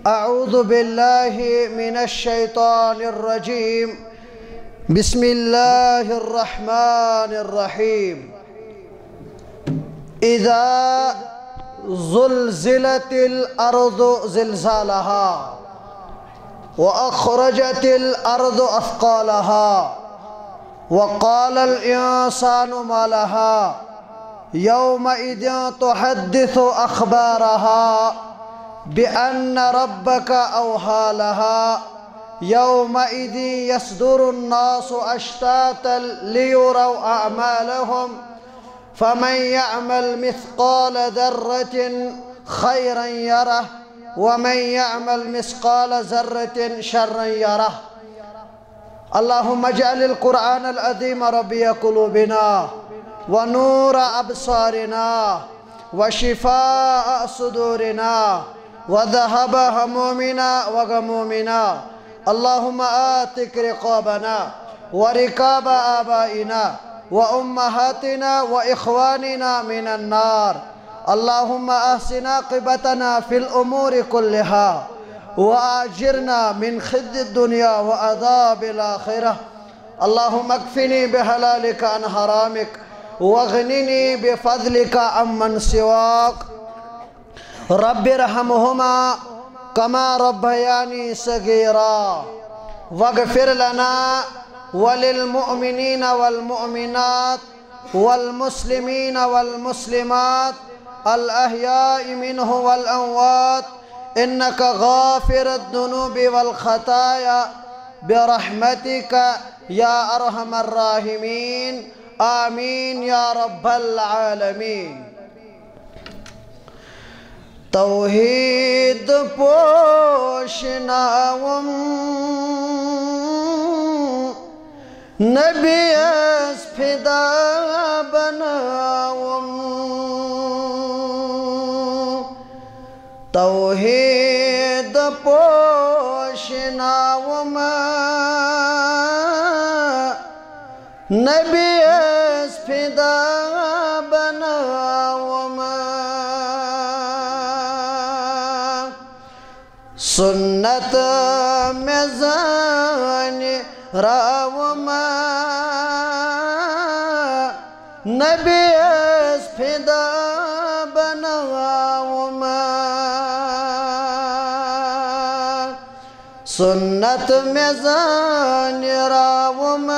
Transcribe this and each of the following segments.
أعوذ بالله من الشيطان الرجيم. بسم الله الرحمن الرحيم. إذا زلزلت الأرض زلزالها وأخرجت الأرض أثقالها وقال الإنسان ما لها يومئذ تحدث أخبارها بأن ربك أوحى لها يومئذ يصدر الناس أشتاتا ليروا أعمالهم فمن يعمل مثقال ذرة خيرا يره ومن يعمل مثقال ذرة شرا يره. اللهم اجعل القرآن العظيم ربيع قلوبنا ونور أبصارنا وشفاء صدورنا وذهب همومنا وغمومنا. اللهم آتك رقابنا ورقاب آبائنا وأمهاتنا وإخواننا من النار. اللهم أحسن عاقبتنا في الأمور كلها وأجرنا من خزي الدنيا وعذاب الآخرة. اللهم اكفني بحلالك عن حرامك واغنني بفضلك عمن سواك. رب ارحمهما كما ربياني صغيرا واغفر لنا وللمؤمنين والمؤمنات والمسلمين والمسلمات الأحياء منه والأموات إنك غافر الذنوب والخطايا برحمتك يا أرحم الراحمين. آمين يا رب العالمين. توحید پوشناوم نبی از فدا بناوم. توحید پوشناوم نبی از فدا بناوم. سنت میزانی راوم نبی از فدا بناوم. سنت میزانی راوم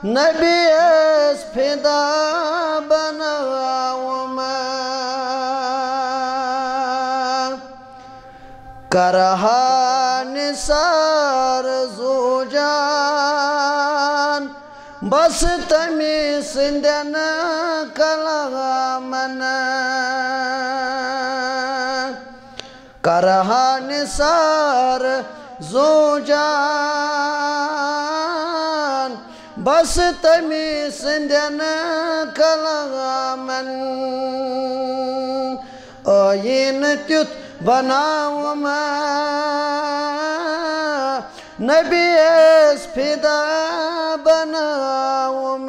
نبی از فدا بناوم. کرہان سار زوجان بس تمی سندن کلامن. کرہان سار زوجان بس تمی سندن کلامن. آئین تیت بناوم نبی از فدا بناوم.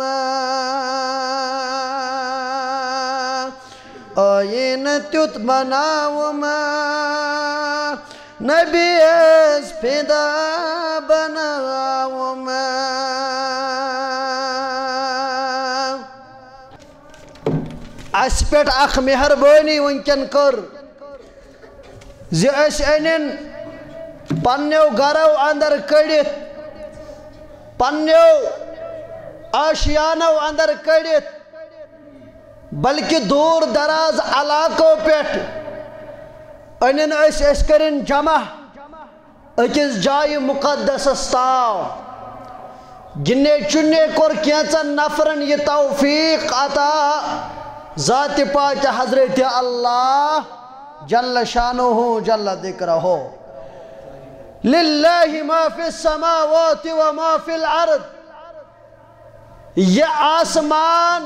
آئین تیت بناوم نبی از فدا بناوم. اس پیٹ اخ مہربانی ونکن کر زِ أسۍ أنِن پنٛنیو گرو اندر کٔڑِتھ پنٛنیو آشیانو اندر کٔڑِتھ بلکہ دوٗر دراز علاقو پٮ۪ٹھ أنِن أسۍ کٔرِن جمع أکِس جایہِ مُقدسس تام. گِنے چُنے کوٚر کینٛژن نفرن یہِ توفیق عطا ذات پاک حضرت اللہ جل شانہ جل ذکرہ. للہ ما فی السماوات و ما فی الارض. یہ آسمان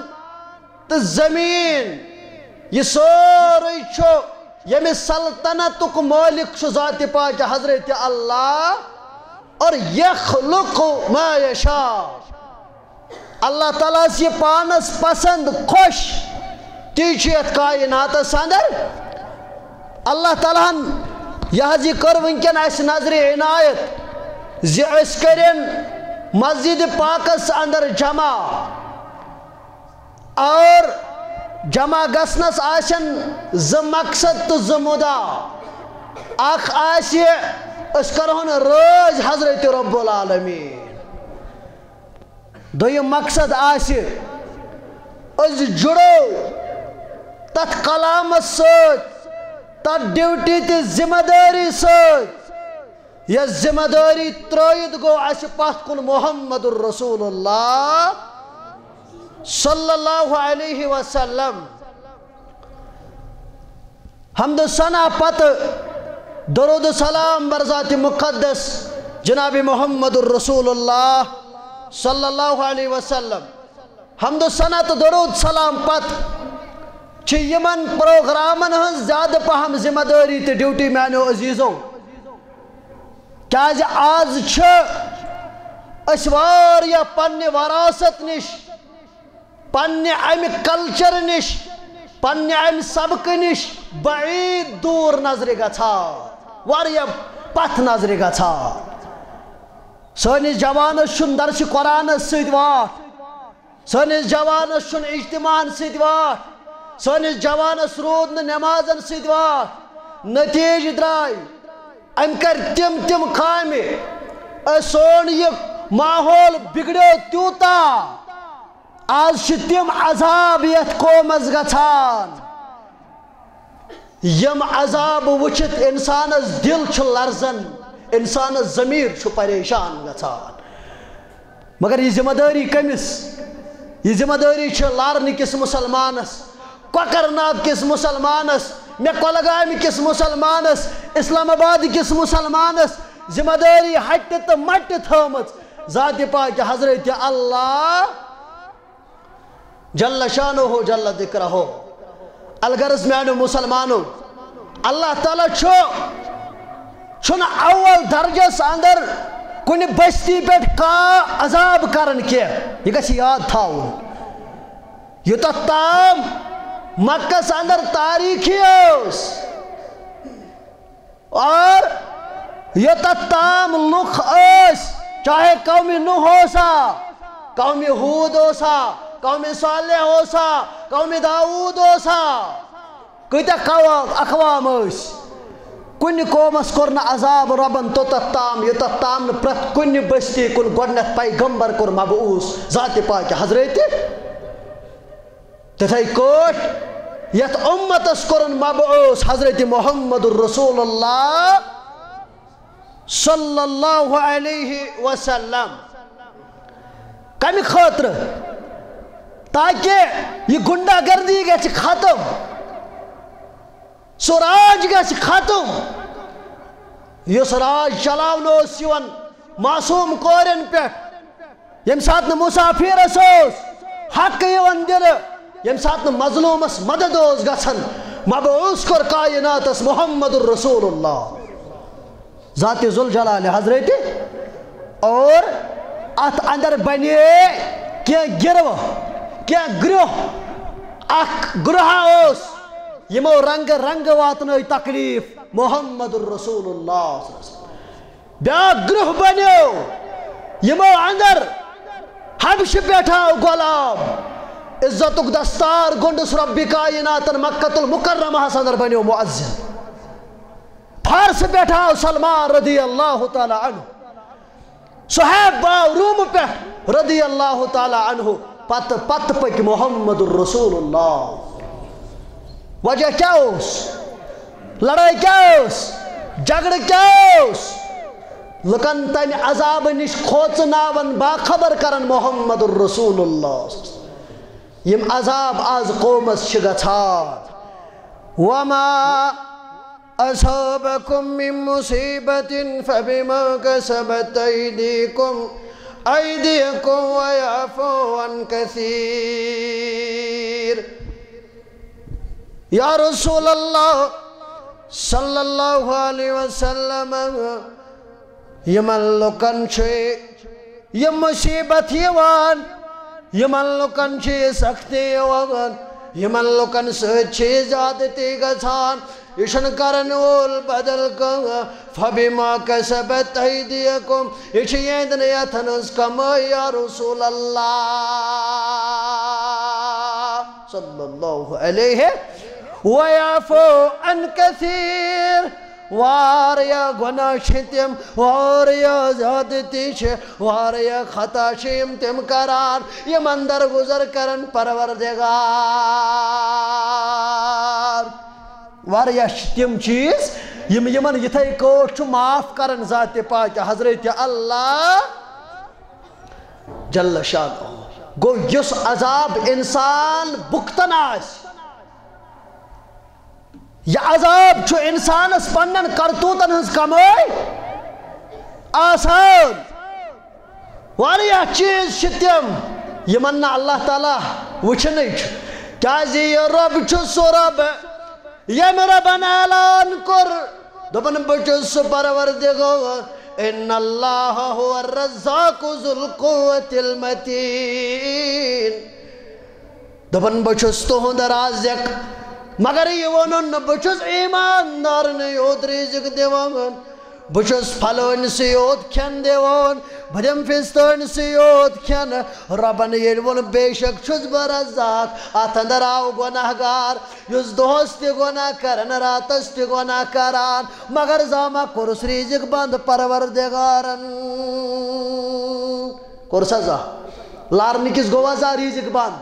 تو زمین یہ سوری چھو یمی سلطنتک مالک چھو ذات پاک حضرت اللہ. اور یخلق ما یشاء. اللہ تعالیٰ سے پانس پسند خوش تیچیت کائنات اندر اللہ تعالیٰ یہ کر ونکن اس نظر عنایت زی اس کرن مسجد پاکس اندر جمع اور جمع گسنس آسن ز مقصد تو ز مدہ اخ آسی اس کرہن روز حضرت رب العالمین دویم مقصد آسی اس جڑو تت کلام سۭتۍ تت ڈیوٹی تی ذمہ داری سۭتۍ یہ ذمہ داری ترٲیِتھ گو اس پتھ کُن محمد الرسول اللہ صلی اللہ علیہ وسلم حمد ثنا پتہ درود سلام برذات مقدس جناب محمد الرسول اللہ صلی اللہ علیہ وسلم حمد ثنا تو درود سلام پتہ یمن پروگرامن ہن زیادہ پہم ذمہ داری تے ڈیوٹی میانو عزیزوں کیازِ آز اس واریاہ پننہِ وراثت نش پننہِ امہِ کلچر نش پننہِ امہِ سبقہ نش بعید دور نظر گژھان واریاہ پتھ نظر گژھان سٲنِس جوانس چھُنہٕ درسِ قرآنس سۭتۍ واٹھ سٲنِس جوانس چھُنہٕ اجتماعن سۭتۍ واٹھ سٲنِس جوانس روٗد نہٕ نٮ۪مازن سۭتۍ واٹھ نتیٖجہٕ درٛاے أمۍ کر تِم کامہِ سون یہِ ماحول بگڑیو تیوٗتاہ آز چھِ تِم عذاب یتھ قومس گژھان یم عذاب وٕچھِتھ انسانس دل چھُ لرزان انسانس ضمیٖر چھُ پریشان گژھان مگر یہ ذمہ داری کٔمِس یہ ذمہ داری چھِ لارنہٕ کِس مُسلمانس کۄکر ناگ کِس مُسلمانس مےٚ کۄلگامہِ کِس مُسلمانس اسلام آباد کِس مُسلمانس ذمہ داری ہٹہِ تہٕ مٹہِ تھٲمٕژ ذاتِ پاکہِ حضرت اللہ جل شانہ جل ذکرہ الغرض میانو مسلمانو اللہ تعالیٰ چھُنہٕ اول درجس اندر کُنہِ بستی پٮ۪ٹھ کانٛہہ عذاب کران کینٛہہ یہِ گژھِ یاد تھاوُن یوٚتتھ تام مکس اندر تاریخی اوس اور یوٚتتھ تام لُکھ ٲسۍ چاہے قومِ نوح اوسا قومِ ہوٗد اوسا قومِ صالح اوسا قومِ داوٗد اوسا کۭتیاہ اقوام ٲسۍ کُنہِ قومس کوٚر نہٕ عذاب رۄبن توٚتتھ تام یوٚتتھ تام نہٕ پرٛٮ۪تھ کُنہِ بستی کُن گۄڈنٮ۪تھ پیغمبر کوٚر مبعوٗث ذاتِ پاکہِ حضرت تِتھَے کٲٹھۍ یتھ اُمتس کوٚرُن مبعوٗث حضرت محمد الرسول اللہ صلی اللہ علیہ وسلم کمہِ خٲطرٕ تاکہ یہ گنڈا گردی گژھِ ختم سُہ راج گژھِ ختم یُس راج چلاونہٕ اوس یِوان معصوٗم کورٮ۪ن پٮ۪ٹھ ییٚمہِ ساتہٕ نہٕ مُسافِرس اوس حقہٕ یِوان دِنہٕ ییٚمہِ ساتہٕ نہٕ مظلوٗمس مدد اوس گژھان مبعوٗث کوٚر کائناتس محمد الرسول اللہ ذاتِ ذوالجلال حضرت اور اتھ اندر بنے کینٛہہ گروہ کینٛہہ گروہ اکھ گروہا اوس یمو رنگ رنگ واتنٲے تکلیف محمد الرسول اللہ بیاکھ گروہ بنیو یمو اندر حبشہ پٮ۪ٹھ آو غلام عزتُک دستار گوٚنڈُس رۄبِ کائناتن مکۃ المکرمہس اندر بنیو مؤذن فارسہٕ پٮ۪ٹھ آو سلمان رضی اللہ تعالیٰ عنہ صہیب آو رومہٕ پٮ۪ٹھ رضی اللہ تعالیٰ عنہ پتہ پٔکۍ محمد الرسول اللہ وجہ کیا اوس لڑائی کیا اوس جھگڑٕ کیا اوس لُکن تمہِ عذاب نش کھوژناون باخبر کرن محمد الرسول اللہ یم عذاب آز قومس چھِ گژھان وما أصابكم من مصيبة فبما كسبت أيديكم ويعفو عن كثير يا رسول الله صلى الله عليه وسلم يمن لوكن چھِ یم مصیبت یوان یمن لوکن چھِ سختی یوان یمن لوکن سۭتۍ چھِ زیادتی گژھان يشن كارن وول بدل كم فبما كسبت أيديكم يشيدن يتنس كما يا رسول الله صلى الله عليه ويعفو عن كثير واريا گناہ تم واريا زیادتی واريا خطا تم کران یم اندر گزر کرن پروردگار واريا تم چیز یمن یتھے کوٹ معاف کرن ذات پاک حضرت اللہ جل شانہ گو یس عذاب انسان بکتن آس یہ عذاب چھو انسان اس پنن کرتوتن ہنس کمائی آسان واریا چیز شتیم یمن اللہ تعالیٰ وچھنیچ کیازی یہ رب چھو سو رب یم ربن اعلان کر دبن بچو سو پروردگار ان اللہ هو الرزاق ذو القوة المتین دبن بچو ستہند رازق مگر یہ ونن بچس ایماندار یوت رزق دیوان بچس پھلن سے یوت کھین دیوان بھجم فستن سے یوت کھین ربن یل ون بے شک چھس برزاق ات اندر آو گناہگار یس دہس تہ گناہ کرن راتس تہ گناہ کران مگر زاما کورس رزق بند پروردگارن کورسا زا لارن کس گوازا رزق بند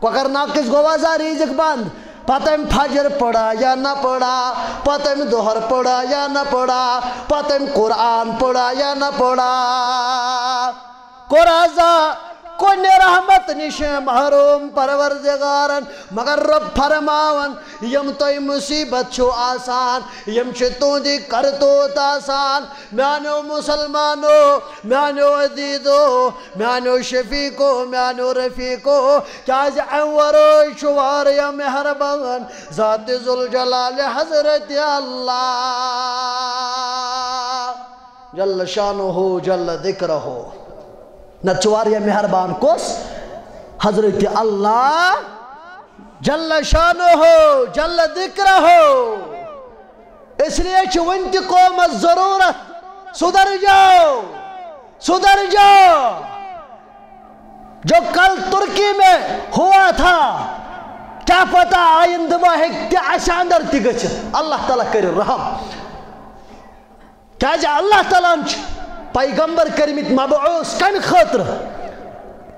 کوکرناگ کس گوازا رزق بند پتہ فجر پڑھا یا نہ پڑھا پتہ دوہر پڑھا یا نہ پڑھا پتہ قرآن پڑھا یا نہ پڑھا قرآزہ کن رحمت نش محروم پروردگارن مگر رب فرماون یم توی مصیبت چھو آسان یم چھ تہندی کرتوت آسان میانو مسلمانو میانو عزیزو میانو شفیقو میانو رفیقو کیاز انوروی چھو واریا مہربان ذات ذوالجلال حضرت اللہ جل شانہ جل ذکرہ نچواریا مہربان کس حضرت اللہ جل شانہ جل ذکرہ اس لیے ونتی قوم ضرورت سدھر جاؤ جو کل ترکی میں ہوا تھا کیا پتا آئندہ ہیکہ اسہ اندر تہ گژھتھ اللہ تعالیٰ کرِ رحم کیازِ اللہ تعالیٰ پیغمبر کرمت مبعوث کم خاطر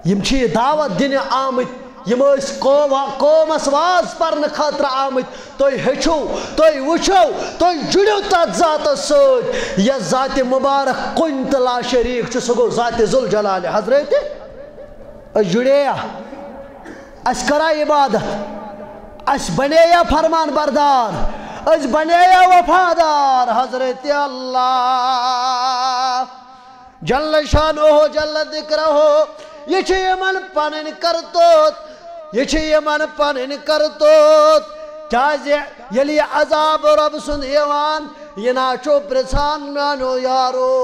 یم چھ دعوت دن آمت یم قومس واز پرن خاطر آمت تھی ہیچو تھی وچھو تھی جڑو تات ذات ست یس ذات مبارک کن تو لا شریک سہ گو ذات ذوالجلال حضرت اس جڑیا اس کرا عبادت اس بنیا فرمان بردار اس بنیا وفادار حضرت اللہ جل شانہ جل ذکرہ یہ چھ یمن پنن کرتوت کیاز یلی عذاب رب سند یوان یہ ناچو پرسان میانو یارو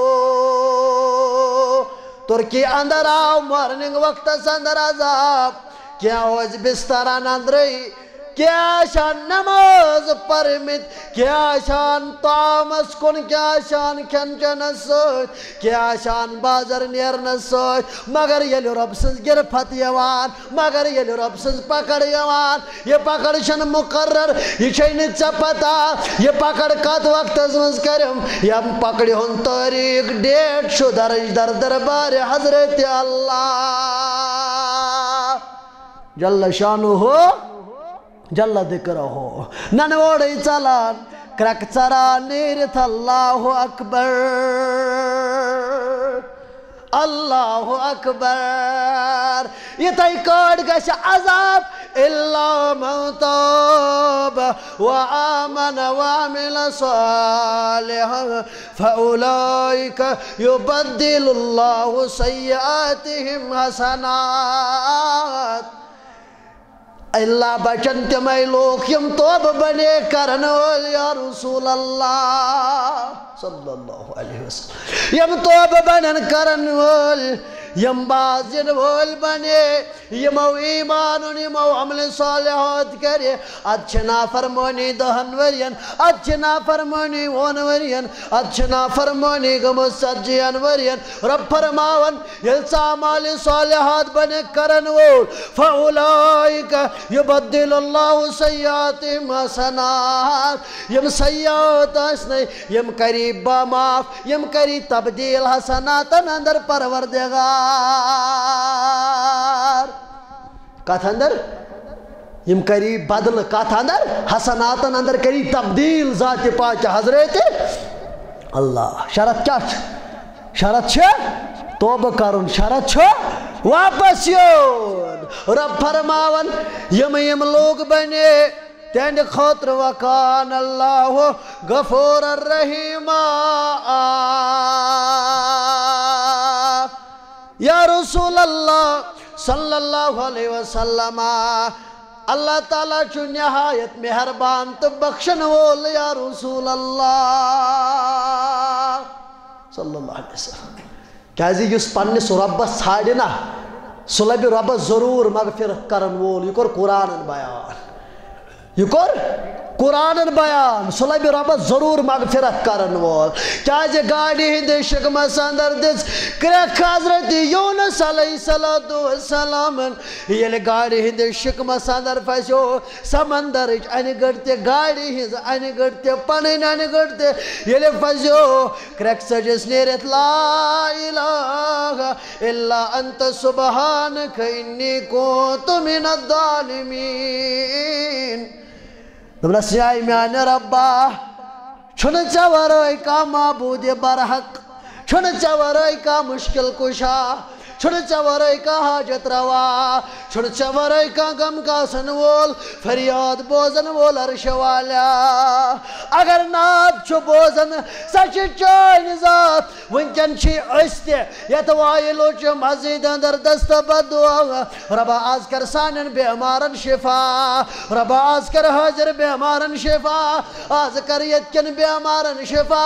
ترکی اندر آو مارننگ وقت اندر عذاب کیا ہوز بستران اندری کیا شان نماز پرمت کیا شان طعامس کن کیا شان کھن چنس ست کیا شان بازر نیرنس ست مگر یل رب سنز گرفت یوان مگر یل رب سنز پکڑ یوان یہ پکڑ شن مقرر یہ چھین چپتا یہ پکڑ کت وقت ازمز کرم یم پکڑی ہن تاریخ ڈیٹ شو درج در دربار حضرت اللہ جل شانہ جل ذکرہ ننوڑی چلان کرک چرا نیرت اللہ اکبر اللہ اکبر یہ تائی کاٹ گش عذاب اللہ من تاب وآمن وعمل صالحا فأولئک یبدل اللہ سیئاتهم حسنات اللہ بچن تمہیں لوگ یم توب بنے کرن یا رسول اللہ صلی اللہ علیہ وسلم یم توب بنن کرن یم بازن وول بنے یمو ایمان یمو عمل صالحات کرے اچھنا فرمانی 10 ورین اچھنا فرمانی 1 ورین اچھنا فرمانی گمو 70 ورین رب فرماون یلسا عمال صالحات بنے کرن وول فاولائک یبدل اللہ سیئاتہم حسنات یم سیئات اسنے یم قریب با معاف یم کری تبدیل حسناتن اندر پروردگار کات اندر یم کری بدل کات اندر حسناتن اندر کری تبدیل ذات پاک حضرت اللہ شرط کیا شرط چھے توبہ کرن شرط چھے واپس یون رب فرماون یم لوگ بنے تیند خاطر وکان اللہ غفور الرحیم یا رسول اللہ صلی اللہ علیہ وسلم اللہ تعالیٰ چھو نہایت مہربان تو بخشن وول یا رسول اللہ صلی اللہ علیہ وسلم کیازی یس پنس ربس ژھانڈنا سہ لبہِ ربس ضرور مغفرت کرن وول یہ کور قرآن بیان یہ کور قرآن بیان سہ لبہِ ربس ضرور مغفرت کرن وول کیازِ گاڑی ہندِ شکمس اندر دِژ کرٛیکھ حضرت یونس علیہ السلام ییٚلہِ گاڑی ہندِ شکمس اندر پھسیو سمندرٕچ انہِ گٔٹۍ تہِ گاڑی ہٕنٛز انہِ گٔٹۍ تہِ پنٕنۍ انہِ گٔٹۍ تہِ ییٚلہِ پھسیو کرٛیکھ ژٔجِس نیٖرِتھ لا الہ الا انت سبحانک انی کنت من الظالمین دبنس یائی میان ربا چھن چورئی کا معبود برحق چھن چورئی کا مشکل کشا چھن چورئی کا حاجت روا چھن چورئی کا غم کاسن وول فریاد بوزن وول عرش والا اگر نات چھو بوزن سچ چوئن ذات ونکن چھی استے یت وائلو چھ مزید اندر دست بدعا ربا آز کر سانن بیمارن شفا ربا آز کر حاضر بیمارن شفا آز کر یتکن بیمارن شفا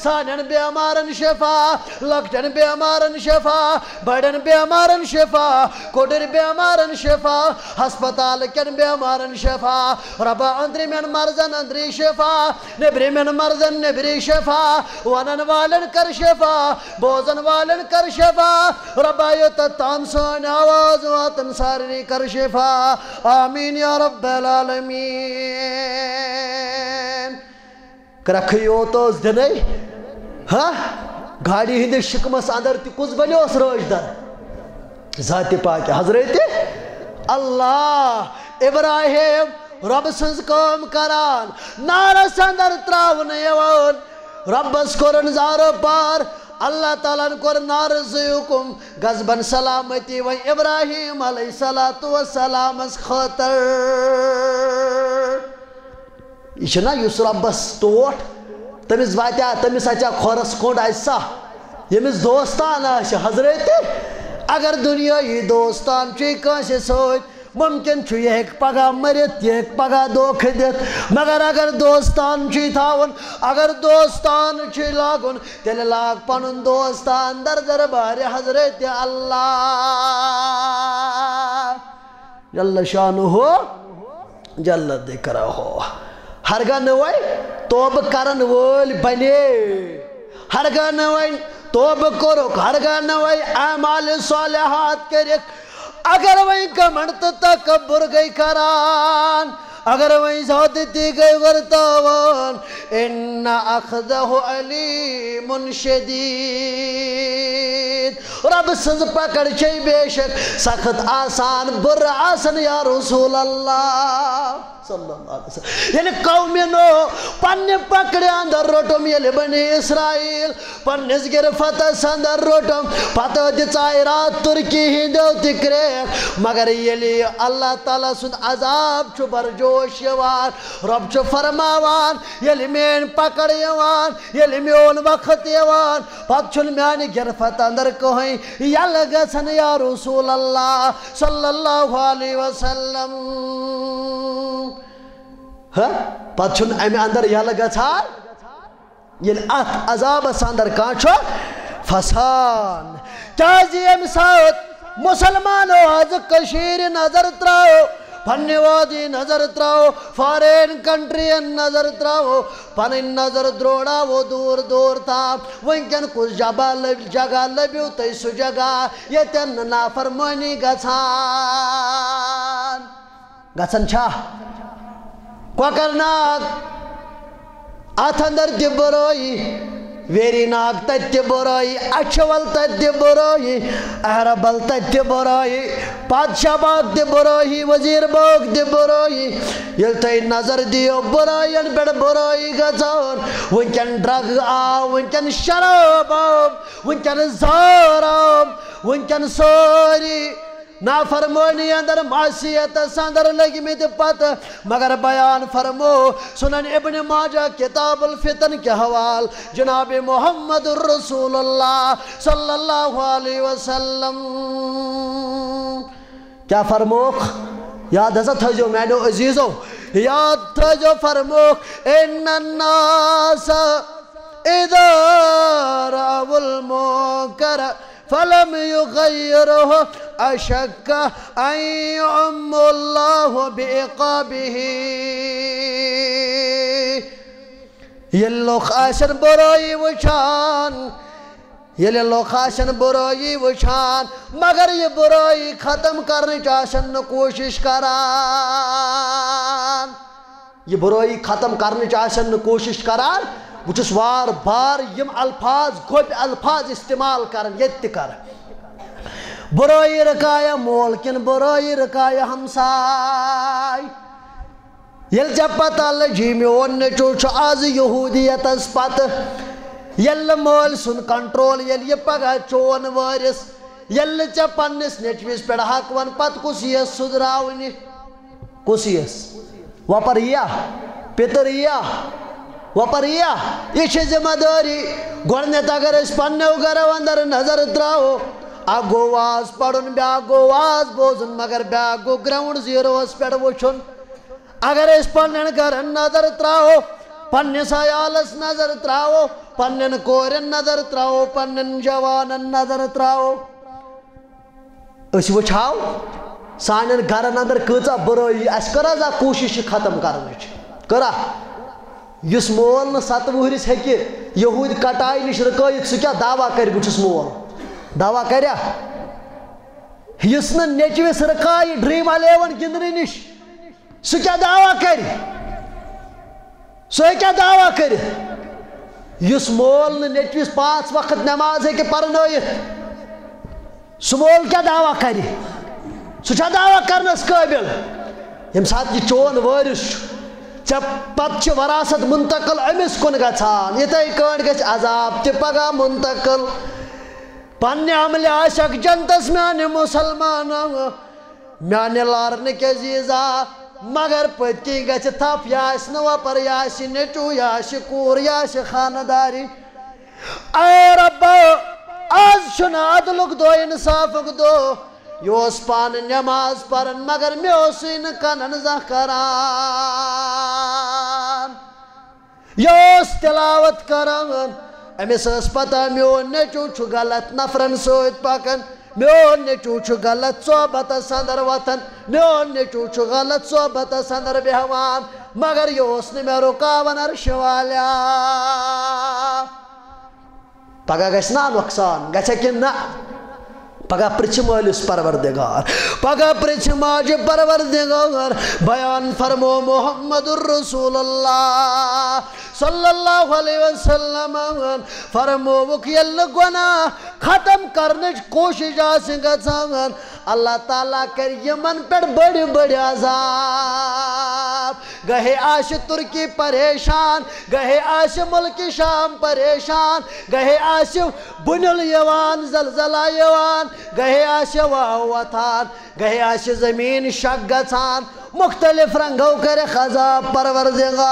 سانن بیمارن شفا لکٹن بیمارن شفا بڑن بیمارن شفا کوڈر بیمارن شفا ہسپتال کن بیمارن شفا ربا اندری من مرزن اندری شفا نبری من مرزن نبری شفا ونن والن کر شفا بوزن والن کر شفا ربا یتتام سون آواز واتن سارنی کر شفا آمین یا رب العالمین کرکھیو تو دنئی ہاں گاڑی ہندی شکمس اندر تی کس بنیو اس روش در ذات پاک حضرت اللہ ابراہیم رب سنز کام کران نارس اندر تراؤن یوان ربس کرن زارو پار اللہ تعالیٰ کور نارس حکم غزبن سلامتی و ابراہیم علیہ السلام اس خاطر یہ چھنا یس ربس ٹوٹ تمس واتیا تمس اچا کھورس کونڈ ایسا یمس دوستان آش حضرت اگر دنیا یہ دوستان چی کانسی سوچ ممکن چھو یہ ایک پگا مرت یہ ایک پگا دکھ دت مگر اگر دوستان چی تھاون اگر دوستان چی لاگن تیل لاگ پنن دوستان در دربار حضرت اللہ جل شانو ہو جل ذکرہ ہو ہرگاہ نوائی توب کرن وول بنے ہرگاہ نوائی توب کرک ہرگاہ نوائی اعمال صالحات کرک اگر وہیں کمنٹ تکبر گئی کران اگر وہیں زیادتی گئی ورتاوان ان اخذہ علیم شدید رب سنز پکڑ چاہی بے شک سخت آسان بر آسان یا رسول اللہ صلی اللہ علیہ وسلم یعنی قومینو پنی پکڑے اندر روٹم یلی بنی اسرائیل پنیس گرفتہ سندر روٹم پتہ دچائی رات ترکی ہندو تکریک مگر یلی اللہ تعالیٰ سن عذاب چھو برجوش یوان رب چھو فرماوان یلی مین پکڑ یوان یلی میون وقت یوان پت چھن میانی گرفت اندر کوئی یلگسن یا رسول اللہ صلی اللہ علیہ وسلم پت چھن امی اندر یلگسان یل ات عذاب اندر کانچو فسان کیازِ ییٚمہِ ساتہٕ مُسلمانو آز کٔشیٖرِ نظر ترٛاو پننہِ وادی نظر ترٛاو فارین کنٹرین نظر ترٛاو پنٕنۍ نظر درٛوڑاوو دوٗر دوٗر تام وٕنکٮ۪ن کُس جگہ لٔبِو تُہۍ سُہ جگہ ییٚتٮ۪ن نہٕ نافرمٲنی گژھان چھا کۄکر ناگ اتھ اندر تہِ بُرٲیی ویری ناگ تتہِ تہِ بُرٲیی اچھول تتہِ تہِ بُرٲیی اہربل تتہِ تہِ بُرٲیی پادشاہ باغ تہِ بُرٲیی وزیٖر باغ تہِ بُرٲیی ییٚلہِ تُہۍ نظر دِیو بُرٲیین پٮ۪ٹھ بُرٲیی گژھان وٕنکٮ۪ن ڈرگ آو وٕنکٮ۪ن شراب آو وٕنکٮ۪ن زار آو وٕنکٮ۪ن سٲری نافرمٲنی اندر معصیتس اندر لٔگمٕتۍ پتہٕ مگر بیان فرمو سنن ابن ماجہ کتاب الفتن کے حوال جناب محمد الرسول اللہ صلی اللہ علیہ وسلم کیا فرموک یاد ہسا تھٲیزیو میانیو عزیزو یاد تھٲیزیو فرموک ان الناس اذا رأوا المنکر فلم يغيره أشك أن يعم الله بعقابه يلو خاشن برائي وشان يلو خاشن برائي وشان مگر یہ برائی ختم کرنے چاشن کوشش کران یہ برائی ختم کرنے چاشن کوشش کران بچس وار بار یم الفاظ گوب الفاظ استعمال کرن یت کر برائی رکایا مول کن برائی رکایا ہمسائی یل جب پتہ لجی میون نچو چھ آز یہودیت اس پت یل مول سن کنٹرول یل یہ پگا چون وارس یل چھ پنس نچویس پیڑ حق ون پت کسیس سدراونی کسیس وپریا پتریا وپریا یہ ذمہ داری گۄڈنٮ۪تھ اگر أسۍ پننیو گرو اندر نظر تراو اکھ گوٚو واز پرُن بیٛاکھ گوٚو واز بوزُن مگر بیٛاکھ گوٚو گراوُنٛڈ زیٖروَس پٮ۪ٹھ وٕچھُن اگر أسۍ پننٮ۪ن گرن نظر تراو پننِس عیالس نظر تراو پننٮ۪ن کورٮ۪ن نظر تراو پننٮ۪ن جوانن نظر تراو أسۍ وٕچھاو سانٮ۪ن گرن اندر کۭژاہ بُرٲیی اَسہِ کٔر حظ اکھ کوٗشش یہِ ختم کرنٕچ کٔرا یس مول نہ 7 وہرس ہیکہ یہود کٹائی نش رکائت سہ کیا دعویٰ کر بچس مول دعویٰ کریا یس نہ نیچوس رکائی ڈریم 11 گندنے نش سہ کیا دعویٰ کر سہ کیا دعویٰ کر یس مول نہ نیچوس 5 وقت نماز ہے کہ پرنائت سہ مول کیا دعویٰ کر سہ چھا دعویٰ کرنس قابل یم سات یہ چون وارث پت وراثت منتقل امس کن گھان یتھے کٹ گھ عذاب تہ پگہ منتقل پنہ عمل آشک جنتس میانہ مسلمان میانہ لارن کے عزیزا مگر پتہ گھ تھپ یہ وپر یہ نیچو یہ کور یہ خانداری اے رب آز چھ عدلک دو انصافک دو یہ پان نماز پرن مگر مے کنن زہ کران یہ تلاوت کران امس پتہ میون نیچو چھ غلط نفرن ست پکان میون نیچو چھ غلط صحبتس اندر وتھان میون نیچو چھ غلط صحبتس اندر بیہوان مگر یہ مے رکاون عرش والیا پگہ گژھِ نا نقصان گژھِ کن نہ پگہ پرچھ مالس پروردگار پگہ پرچھ ماجہ پروردگار بیان فرمو محمد الرسول اللہ صلی اللہ علیہ وسلم فرموک یل گناہ ختم کرنچ کوشش آسن گژھان اللہ تعالیٰ کر یمن پہ بڑی بڑی عذاب گہے آش ترکی پریشان گہے آش ملک شام پریشان گہے آش بنل یوان زلزلہ یوان گہے آش واو وطان گہے آش زمین شک گژھان مختلف رنگو کر عذاب پروردگار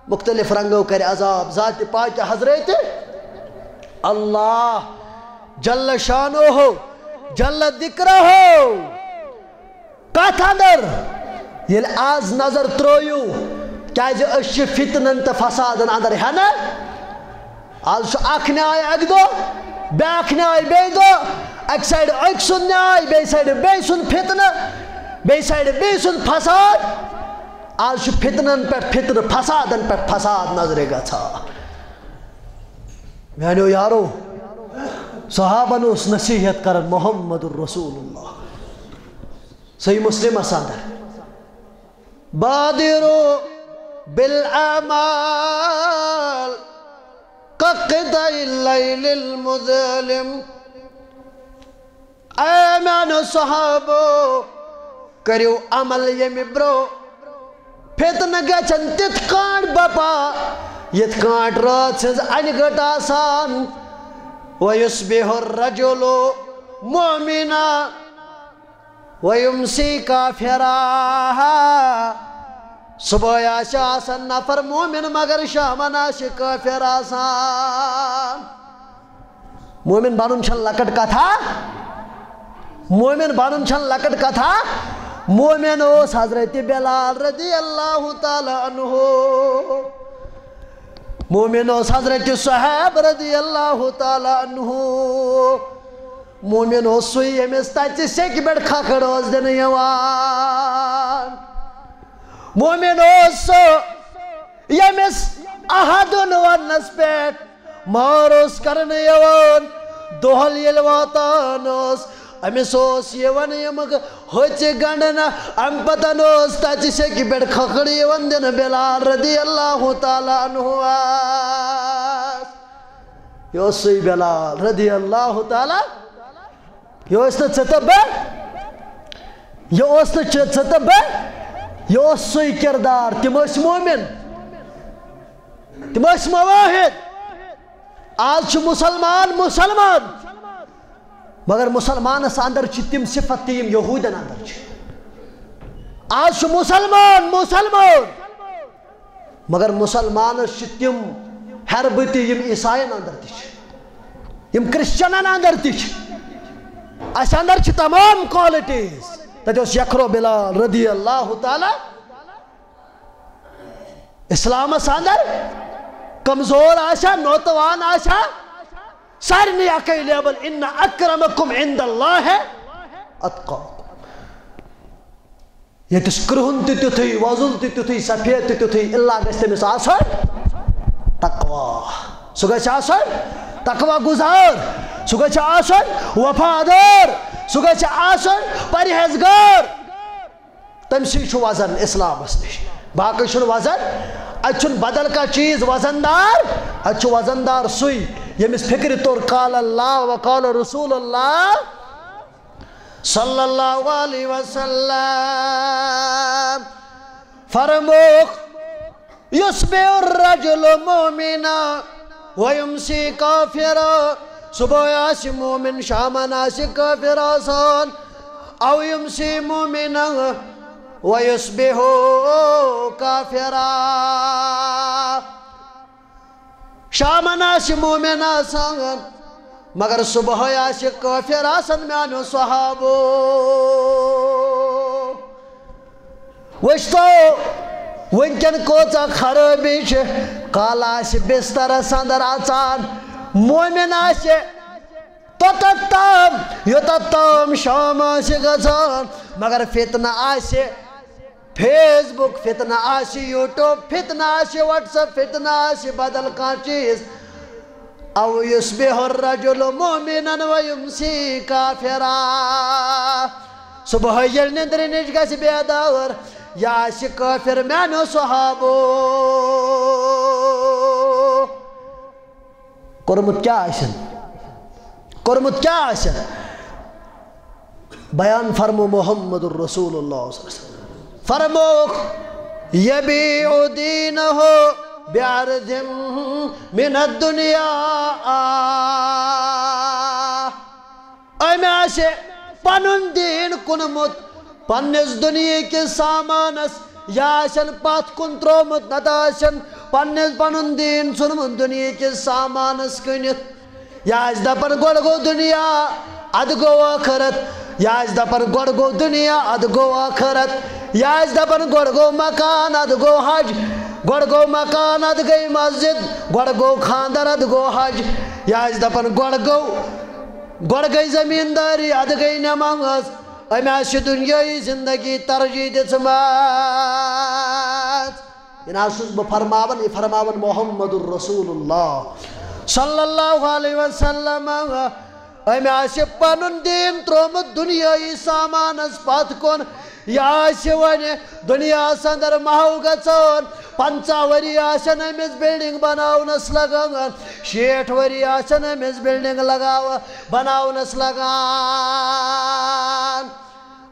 مختلف رنگو کر عذاب ذات پاک حضرت اللہ جل شانو ہو جل ذکرہ ہو کت اندر یل آز نظر ترویو کیازِ أسۍ چھِ فتنن تو فسادن اندر ہے نا آز اکھ نیاے اکہ دۄہ بیاکھ نیاے بیٚیہِ دۄہ اَکہِ سایڈٕ أکۍ سُنٛد نیاے بیٚیہِ سایڈٕ بیٚیہِ سُنٛد فتنہٕ بیٚیہِ سایڈٕ بیٚیہِ سُنٛد فساد آز چھُ فتنن پٮ۪ٹھ فتنہٕ فسادن پٮ۪ٹھ فساد نظرِ گژھان میانیو یارو صحابن اوس نصیحت کران محمد الرسول اللہ صحیح مسلمس اندر بادروا بالاعمال كقطع الليل المظلم اے میانو صحابو کریو عمل یمی برو فتنہ گژھن تِتھ کٲٹھۍ بپا یِتھ کٲٹھۍ رٲژ ہٕنٛز انہِ گٔٹ آسان وَيُصْبِحُ الرَّجُلُ مُؤْمِنًا وَيُمْسِي كَافِرًا صُبحٲے آسہِ آسان نفر مومِن مگر شامن آسہِ کٲفِر آسان مومِن بنُن چھنہٕ لۄکٕٹ کتھا مومِن بنُن چھنہٕ لۄکٕٹ کتھا مومن اوس حضرت بلال رضی اللہ تعالیٰ عنہ مومن اوس حضرت صہیب رضی اللہ تعالیٰ عنہ مومن اوس سُے ییٚمِس تَتہِ سیٚکہِ پٮ۪ٹھ کھکھٕر ٲس دِنہٕ یِوان مومن اوس سُہ ییٚمِس احدُن وننس پٮ۪ٹھ مار اوس کرنہٕ یِوان دۄہل ییٚلہِ واتان اوس أمِس اوس یِوان یِمہٕ ہوٚژِ گنڈنہٕ اَمہِ پتن اوس تَتہِ سیٚکہِ پٮ۪ٹھ کھکھٕر یِوان دِنہٕ بلال رضی اللہ تعالیٰ عنہ یہِ اوس سُے بلال رضی اللہ تعالیٰ یہِ اوس نہٕ ژٕ تہٕ بہٕ یہِ اوس نہٕ ژٕ تہٕ بہٕ یہِ اوس سُے کردار تِم ٲسۍ مومِن تِم ٲسۍ مواحد آز چھُ مسلمان مگر مسلمانس اندر چھِ تِم صفت تہِ یِم یہوٗدٮ۪ن اندر چھِ آز چھُ مسلمان مگر مسلمانس چھِ تِم حربہٕ تہِ یِم عیساین اندر تہِ چھِ یِم کرسچنن اندر تہِ چھِ اَسہِ اندر چھِ تمام کوالٹیٖز تَتہِ اوس یکھرو بلال رضی اللہ تعالیٰ اسلامس اندر کمزور آسیا نوتوان آسیا سارنٕے اکے لیبل ان اکرمکم عند اللہ اتقاکم ییٚتِس کرٛہُن تہِ تیُتھُے وۄزُل تہِ تیُتھُے سفید تہِ تیُتھُے اللہ گژھِ تٔمِس آسُن تقوا سُہ گژھِ آسُن تقوا گُزار سُہ گژھِ آسُن وفادار سُہ گژھِ آسُن پرہیزگار تٔمسٕے چھُ وزن اسلامس نِش باقٕے چھُنہٕ وزن اَتہِ چھُنہٕ بدل کانٛہہ چیٖز وزندار اَتہِ چھُ وزندار سُے ییٚمِس فِکرِ توٚر قال اللہ وقال رسول اللہ صلی اللہ علیہ وسلم فرموک یُصبح الرجل مومنا ویمسی کافرا صبح آسہِ مومن شامن آسہِ کافر آسان او یمسی مومنا ویصبح کافرا شامن آسہِ مومن آسان مگر صبح آسہِ کافر آسان میانیو صحابو وٕچھتو وٕنکٮ۪ن کۭژاہ خرٲبی چھِ کالہٕ آسہِ بسترس اندر اژان مومن آسہِ توٚتتھ تام یوٚتتھ تام شام آسہِ گژھان مگر فتنہٕ آسہِ فیس بک فتنہ آسہِ یوٗٹیوب فتنہ آسہِ واٹس ایپ فتنہ آسہِ بدل کانٛہہ چیٖز او یُصبح الرجل مومنا ویمسی کافرا صبح ییٚلہِ نِندرِ نِش گژھِ بیدار یہِ آسہِ کٲفر میانیو صحابو کوٚرمُت کیٛاہ آسن بیان فرمو محمد الرسول اللہ صلی اللہ علیہ وسلم فرموک یبیع دینہ بعرض من الدنیا أمۍ آسہِ پنُن دیٖن کُنمُت پننِس دُنیا کِس سامانس یا آسن پتھ کُن ترٛوومُت نتہٕ آسن پنُن دیٖن ژھُنمُت دُنیا کِس سامانس کٕنِتھ یا آسہِ دپان گۄڈٕ گوٚو دُنیا ادٕ گوٚو ٲخرت یا آسہِ دپان گۄڈٕ گوٚو دُنیا ادٕ گوٚو ٲخرت یا آسہِ دپان گۄڈٕ گوٚو مکان ادٕ گوٚو حج گوڑ گو مکان اد گئی مسجد گوڑ گو خاندر اد گو حج یا دپن گوڑ گئی زمینداری اد گئی نماز امی آسی دنیای زندگی ترجیح دژمٕژ یہ نا چھُس بہٕ فرماون یہ فرماون محمد الرسول اللہ صلی اللہ علیہ وسلم امی آسی پنن دین ترومت دنیای سامانس پتھ کُن یہ آسی ونے دنیا اندر محو گژھان 50 ؤری آسن أمِس بلڈنگ بناونس لگان 60 ؤری آسن أمِس بلڈنگ بناونس لگان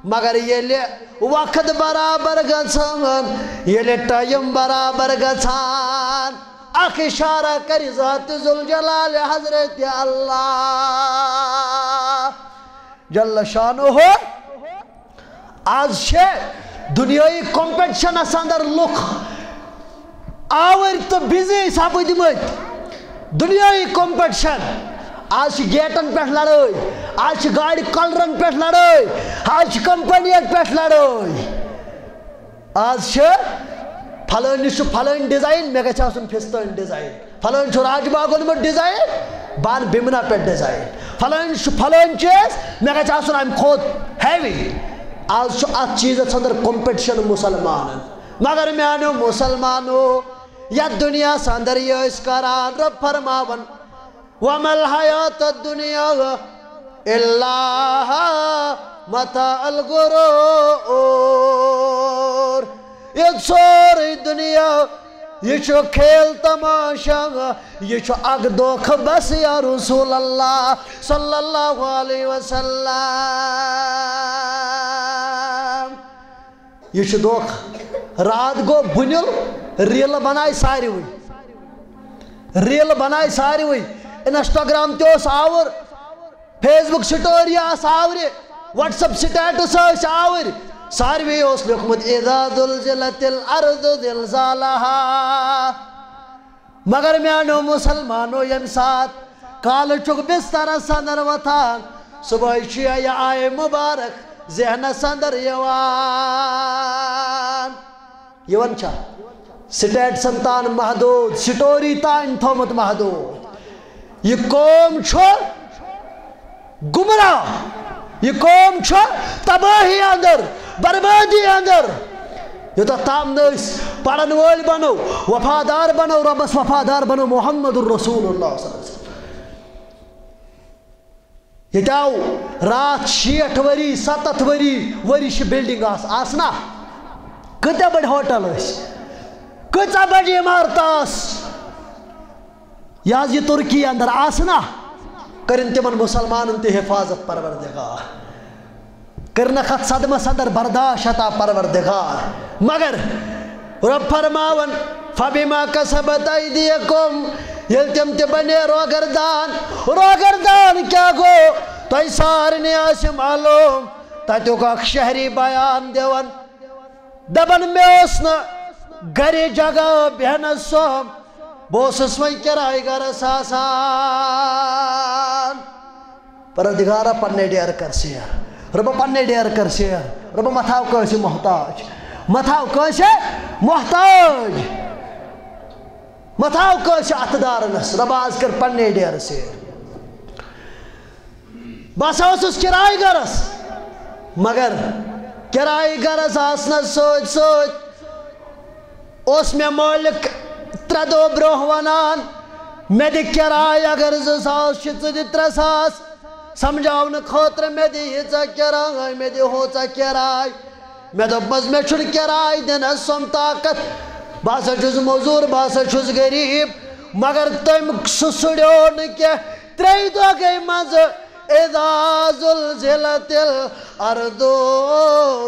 مگر ییٚلہِ وقت برابر گژھان ییٚلہِ ٹایم برابر گژھان اکھ اشارہ کر ذات ذوالجلال حضرت اللہ جل شانہ آج چھے دنیای کمپٹیشنس اندر لُکھ آور تو بزی سپدمت دنیای کمپٹیشن آج چھ گیٹن پہ لڑائی آج چھ گاڑی کلرن پہ لڑائی آج چھ کمپنین پہ لڑائی آج چھ پھلٲنِس چھُ پھلٲنۍ ڈیزائن مےٚ گژھِ آسُن فِستٲنۍ ڈیزائن پھلٲنۍ چھُ راج باغ اوٚنمُت ڈیزائن بہٕ اَنہٕ بِمنا پٮ۪ٹھ ڈیزائن پھلٲنۍ چھُ پھلٲنۍ چیٖز مےٚ گژھِ آسُن اَمہِ کھۄتہٕ ہیوی آج چھُ اَتھ چیٖزس اندر کمپٹیشن مُسلمانن مگر میانیو مسلمانو یتھ دنیاہس اندر یہ ٲسۍ کران رب فرماون وَمَا الْحَيَاةُ الدُّنْيَا إِلَّا مَتَاعُ الْغُرُورِ یہ سورٕے دنیا یہ چھُ کھیل تماشا یہ چھُ اکھ دھوکھٕ بس یا رسول اللہ صلی اللہ علیہ وسلم یہ چھُ دھوکھٕ رات گو بُنِل ریل بنائے ساروٕے انسٹاگرام تہِ اوس آوُر فیس بُک سٹوری آس آورِ واٹس اپ سٹیٹس ٲسۍ آوٕرۍ ساروٕے اوس لیوکھمُت اِذا زُلزِلَتِ الْأَرْضُ زِلزالَہَا مگر میانیو مسلمانو ییٚمہِ ساتہٕ کالہٕ چھُکھ بسترس اندر وۄتھان صبحٲے چھُ یہ آیے مُبارک ذہنس اندر یِوان چھا سٹیٹسن تان محدود سٹوری تان تھومُت محدود یہ قوم چھُ گمراہ یہ قوم چھُ تباہی اندر بربادی اندر یوتاہ تام نٔسۍ پرن وٲلۍ بنو وفادار بنو ربس وفادار بنو محمد الرسول اللہ صلی اللہ علیہ وسلم یہ آو رات 60 ؤری 70 ؤری چھِ بلڈنگ آسنا کۭتیاہ بڑی ہوٹل کۭژاہ بڑی عمارت یہ ترکی اندر آسنا کرن تمن مسلمانن تہِ حفاظت پروردگار کرنکھ ات صدمس اندر برداشت عطا پروردگار مگر رب فرماون فبما کسبت ایدیکم یل تم تہِ بنے روگردان کیا گو تۄہہِ سارنٕے آسہِ معلوم تتیُک اکھ شہری بیان دِوان دپان مےٚ اوس نہٕ گرِ جگہ بیہنس سوم بہٕ اوسُس وۄنۍ کِراے گرس آسان پروردگارا پننے ڈیر کر سیر ربا پننے ڈیر کر سیر ربا متھاو کٲنٛسہِ متھاو کٲنٛسہِ اتھٕ دارنس ربا آز کر پننے ڈیر سیر بہٕ ہسا اوسُس کِراے گرس مگر کِراے گرس آسنس سۭتۍ سۭتۍ اوس مےٚ مٲلِک 3 دۄہ برونٛہہ ونان مےٚ دِ کِراے اگر 2000 چھِ ژٕ دِ 3000 سمجھاونہٕ خٲطرٕ مےٚ دِ ییٖژاہ کِراے مےٚ دِ ہوژاہ کِراے مےٚ دوٚپمس مےٚ چھُنہٕ کِراے دِنس سۄم طاقت بہٕ ہسا چھُس موٚزوٗر بہٕ ہسا چھُس غریٖب مگر تٔمۍ سُہ سُڑیو نہٕ کینٛہہ 3 دۄہ گٔے منٛزٕ اِذا زُلزِلَتِ الْأَرْضُ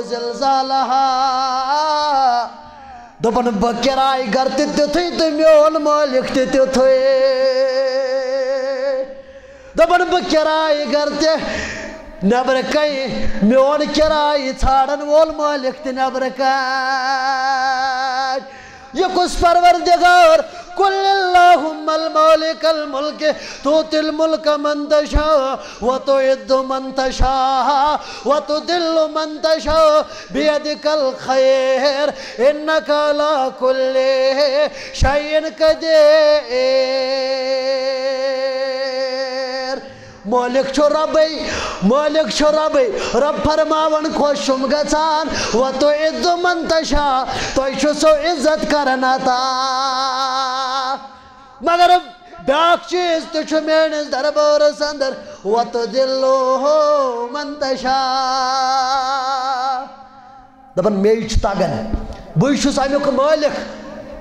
زِلزالَہَا دوٚپُن بہٕ کِراے گر تہِ تِتھُے تہٕ میون مٲلِک تہِ تِتھُے دوٚپُن بہٕ کِراے گر تہِ نیٚبرٕ کَنہِ میون کِراے ژھانڈن وول مٲلِک تہِ نیٚبرٕ کَنہِ یہ کُس پروردگار قل اللهم المالك الملك تؤتي الملك من تشاء وتعز من تشاء وتذل من تشاء بيدك الخير إنك على كل شيء قدير. مالک چھو ربی مالک چھو ربی رب فرماون خوشم گژھان و تو عز من تشاء تو چھو سو عزت کرن عطا مگر بیاکھ چیز تو چھو میانس دربارس اندر و تو دلو من تشاء دپن مے چھ تگن بے چھس امیک مالک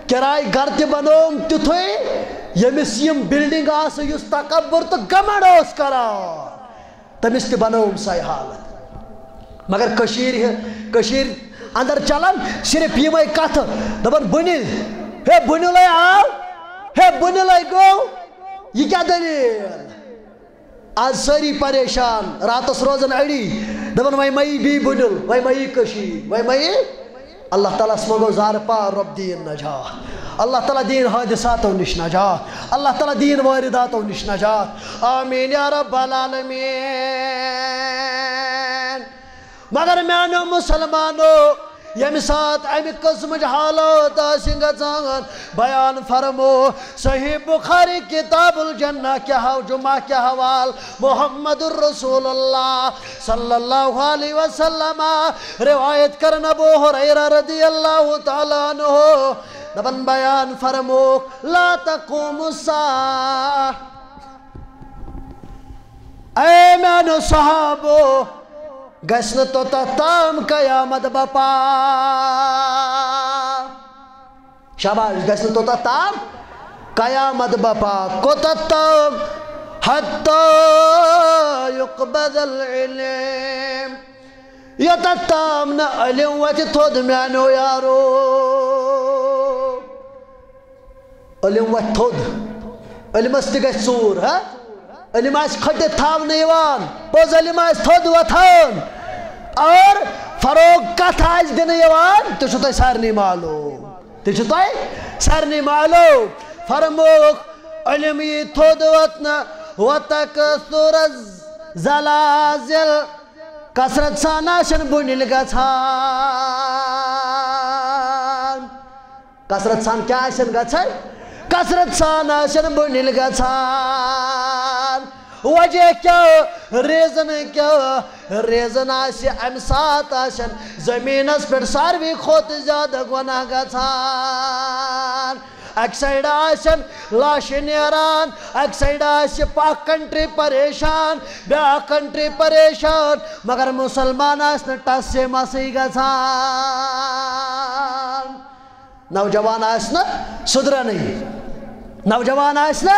کرائے گھر تہ بنوم تیتھے یمس یم بلڈنگ آس یس تکبر تو گمنڈ اس کران تمس تہ بنوم سہ حالت مگر کشیر اندر چلان صرف یمے کتھ دپن بنل ہے بنلے آو ہے بنلے گو یہ کیا دلیل آج ساری پریشان راتس روزن اڑی دپن وے مئی بی بنل وے مئی کشیر وے مئی اللہ تعالیٰ اسمگو زار پار رب دین نجات اللہ تعالیٰ دین حادثاتو نش نجات اللہ تعالیٰ دین وارداتو نش نجات آمین یا رب العالمین. مگر میانو مسلمانو یم سات امی قسم حالات آسنگ گژھان بیان فرمو صحیح بخاری کتاب الجنہ کیا ہو جمعہ کیا حوال محمد الرسول اللہ صلی اللہ علیہ وسلم روایت کرن ابو ہریرہ رضی اللہ تعالیٰ عنہ دبن بیان فرمو لا تقوم الساعة اے میانو صحابو گسن تو تام قیامت بپا شاباش گسن تو تام قیامت بپا کوتتام حتی یقبض العلم یتتام نا علم وچ تھود میانو یارو علم وچ تھود علم استی گش سور ہاں علم آس کھٹے تھاو نیوان پوز علم آس تھود وطھان اور فروغ کتھ آس دن یوان تو چھو سارنی معلوم تو چھو سارنی معلوم فرموک علم یہ تھود وطنا وتکثر الزلازل کثرت ساناشن بنیل گژھان کثرت سان کیا آسن گژھان کثرت سان آسن بنیل گژھان وجہ کیا ریزن آسی ام سات آسن زمینس پر ساروی کھوت زیادہ گناہ گژھان اک سائیڈ آسن لاش نیران اک سائیڈ آسی پاک کنٹری پریشان بیاکھ کنٹری پریشان مگر مسلمان آسن ٹس سے مسیح گژھان نوجوان آسن سدرا نہیں نوجوان آسنا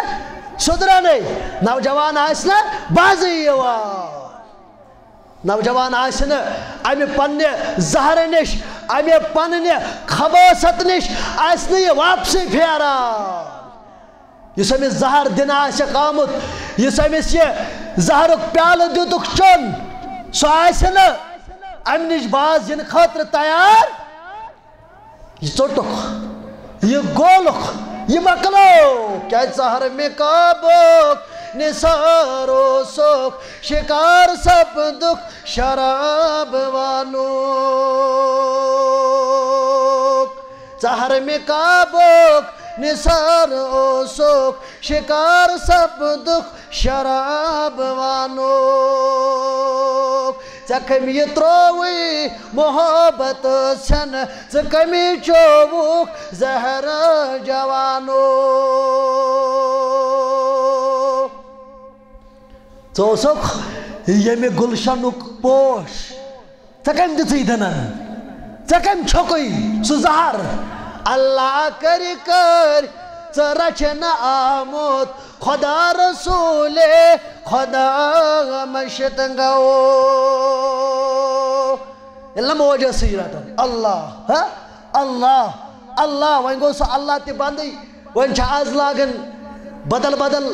سدرا نہیں نوجوان آسنا بازی یوان نوجوان آسنا امی پننے زہر نش امی پننے خباست نش آسنا یہ واپسی پھیرا یہ سمی زہر دن آسک آمد یہ سمی زہر پیال دیتک چن سو آسنا امی نش باز ین خاطر تیار یہ چوٹک یہ گولک یہ مکلو کیا زہر میں کابک نثارو سوک شکار سب دکھ شراب وانو زہر میں کابک نثارو سوک شکار سب دکھ شراب وانو ژکھم یہ تروی محبت سن ژکھمی چوبک زہر جوانو ژوسک یمی گلشنک پوش ژکھم دژی دنن ژکھم چھوکوی سو زہر اللہ کری کر ژرچھن آمد خدا رسول خدا مشت گو اللہ موجہ سیرتن اللہ اللہ اللہ وہیں گو سو اللہ تی بندی وہیں چھا آز لاغن بدل بدل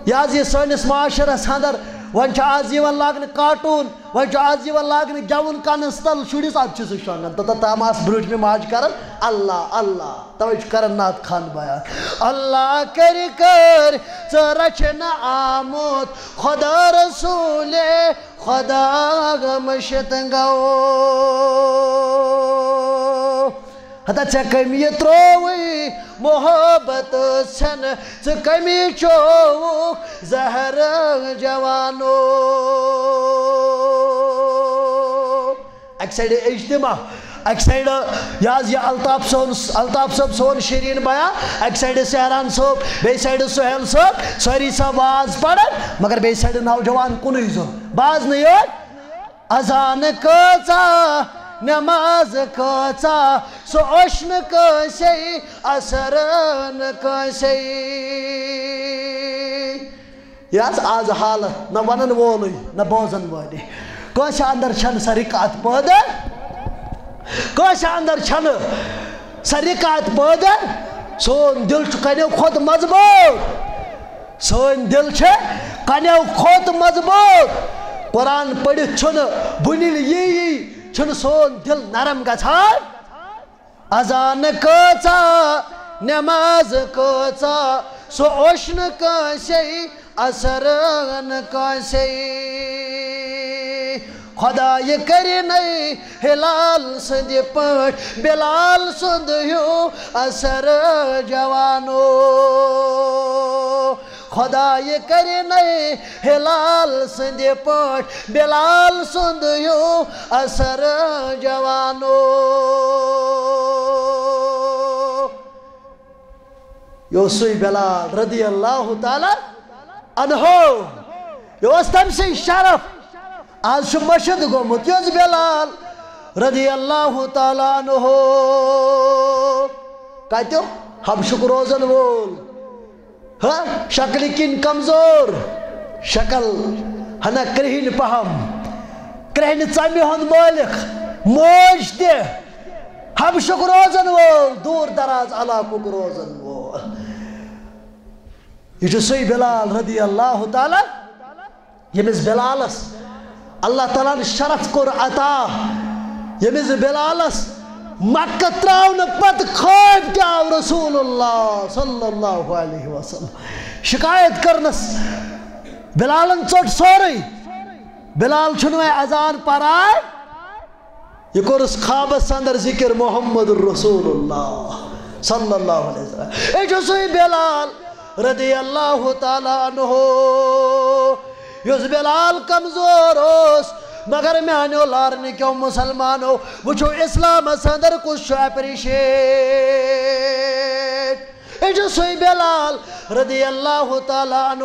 یازی سونس معاشرہ ساندر وہیں چھا آز یون لاغن کارٹون وۄنۍ چھُ آز یِوان لاگنہٕ گٮ۪وُن کَنَس تَل شُرِس اَدٕ چھُ سُہ شۄنٛگان تہٕ تاماس برٛوٗنٛٹھمہِ ماجہِ کَران اللہ اللہ تَوَے چھُ کَران نعت خان بیان اللہ کٔرۍ کٔرۍ ژٕ رَچھنہٕ آمُت خۄدا رسوٗلِ خۄدا مٔشِتھ گوٚو ہتا ژےٚ کٔمی ترٛووٕے محبت ژھٮ۪نہٕ ژٕ کٔمی چووُکھ زہر جوانو اَکہِ سایڈٕ اجتماع اَکہِ سایڈٕ یہِ حظ یہِ الطاف صٲب سون شیٖریٖن بیان اَکہِ سایڈٕ سہران صٲب بیٚیہِ سایڈٕ سُہیل صٲب سٲری صٲب واز پَران مگر بیٚیہِ سایڈٕ نوجوان کُنُے زوٚن بازنہٕ یوت اذان کۭژاہ نماز کۭژاہ سُہ اوس نہٕ کٲنٛسے اثر نہٕ کٲنٛسے یہِ حظ آز حالت نہ وَنن وولٕے نہ بوزن وٲلی کٲنٛسہِ اندر چھنہٕ سۄ رِکات پٲدٕ کٲنٛسہِ اندر چھنہٕ سۄ رِکات پٲدٕ سون دِل چھُ کَنیو کھۄتہٕ مضبوٗط سٲنۍ دِل چھِ کَنیو کھۄتہٕ مضبوٗط قرآن پٔرِتھ چھُنہٕ بُنیل یی چھُنہٕ سون دِل نرم گژھان اذان کۭژاہ نماز کۭژاہ سُہ اوس نہٕ کٲنٛسے اثر نہٕ کٲنٛسے خۄدایہِ کٔرِنَے ہِلال سٕنٛدِ پٲٹھۍ بِلال سُنٛد ہیوٗ اثر جوانو خۄدایہِ کٔرِنَے ہِلال سٕنٛدِ پٲٹھۍ بِلال سُنٛد ہیوٗ اثر جوانو یہِ اوس سُے بِلال رضی اللہ تعالیٰ عنہُ یہِ اوس تٔمۍ سٕے شرف آز چھُ مٔشِد گوٚمُت یُس بِلال رضی اللہ تعالیٰ عنہُ کَتیُک حبشُک روزن وول شکلہِ کِنۍ کمزور شکل ہنا کرٛہِنۍ پہم کرٛہنہِ ژمہِ ہُنٛد مٲلِک موج تہِ حبشُک روزن وول دوٗر دراز علاقُک روزن وول یہ چھُ سُے بِلال رضی اللہ تعالیٰ ییٚمِس بِلالس اللہ تعالیٰ ہن شرف کوٚر عطا ییٚمِس بِلالس مکہ تراونہٕ پتہٕ خواب تہِ آو رسول اللہ صلی اللہ علیہ وسلم شکایت کرنس بِلالن ژوٚٹ سورُے بِلال چھُنہٕ وۄنۍ اذان پران یہ کوٚرُس خوابس اندر ذکر محمد رسول اللہ صلی اللہ علیہ وسلم یہ چھُ سُے بِلال رضی اللہ تعالیٰ عنہ یُس بِلال کمزور اوس مگر میانیو لارنکیو مسلمانو وچھو اسلامس اندر کُس چھُ اپریشیٹ یہ چھُ سُے بِلال رضی اللہ تعالیٰ عنہ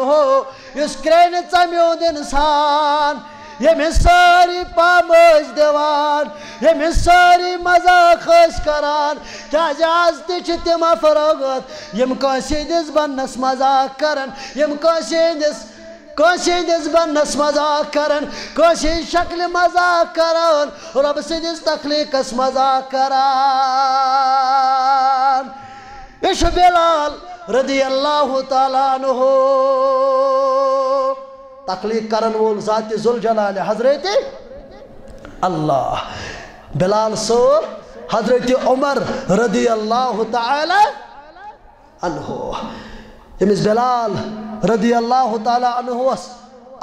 یُس کرٛہنہِ ژمہِ ہُنٛد اِنسان ییٚمِس سٲری پام ٲسۍ دِوان ییٚمِس سٲری مذاق ٲسۍ کران کیٛازِ آز تہِ چھِ تِم افرٲغت یِم کٲنٛسہِ ہٕنٛدِس بننس مذاق کران یِم کٲنٛسہِ ہٕنٛدِس بننس مذاق کران کٲنٛسہِ ہٕنٛزِ شکلہِ مذاق کران رۄبہٕ سٕنٛدِس تخلیٖقس مذاق کران یہ چھُ بِلال رضی اللہ تعالیٰ عنہ تخلیٖق کرن وول ذاتِ ذوالجلالِ حضرت اللہ بِلال صٲب حضرت عمر رضی اللہ تعالیٰ عنہ ییٚمِس بِلال رضی اللہ تعالیٰ عنہس